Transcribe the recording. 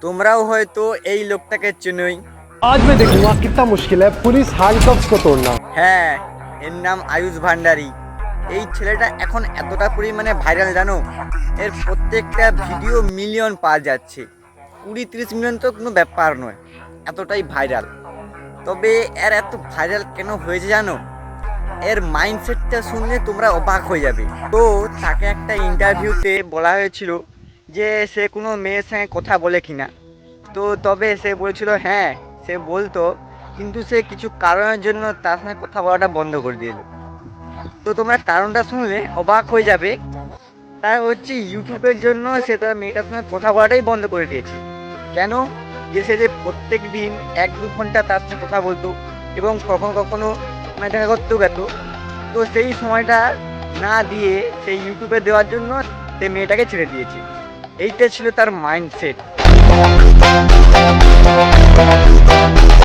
তোমরাও হয়তো এই লোকটাকে চেনোই। आज मैं देखूंगा कितना मुश्किल है पुलिस हैंडकफ्स को तोड़ना। হ্যাঁ, এর নাম আয়ুষ ভান্ডারী। এই ছেলেটা এখন এতটা পরিমাণে ভাইরাল জানো, এর প্রত্যেকটা ভিডিও মিলিয়ন পাওয়া যাচ্ছে। 20-30 মিলিয়ন তো কোনো ব্যাপার নয়, এতটাই ভাইরাল। তবে এর এত ভাইরাল কেন হয়েছে জানো? এর মাইন্ডসেটটা শুনলে তোমরা অবাক হয়ে যাবে। তো তাকে একটা ইন্টারভিউতে বলা হয়েছিল যে সে কোনো মেয়ের সঙ্গে কথা বলে কিনা। তো তবে সে বলেছিল হ্যাঁ সে বলতো, কিন্তু সে কিছু কারণের জন্য তার সঙ্গে কথা বলাটা বন্ধ করে দিল। তো তোমরা কারণটা শুনলে অবাক হয়ে যাবে। তার হচ্ছে ইউটিউবের জন্য সে তার মেয়েটার সঙ্গে কথা বলাটাই বন্ধ করে দিয়েছে। কেন? সে যে প্রত্যেক দিন 1-2 ঘন্টা তার সঙ্গে কথা বলতো এবং কখনো কখনো মানে দেখা করতেও গেত। তো সেই সময়টা না দিয়ে সেই ইউটিউবে দেওয়ার জন্য সে মেয়েটাকে ছেড়ে দিয়েছে। এইটা ছিল তার মাইন্ডসেট।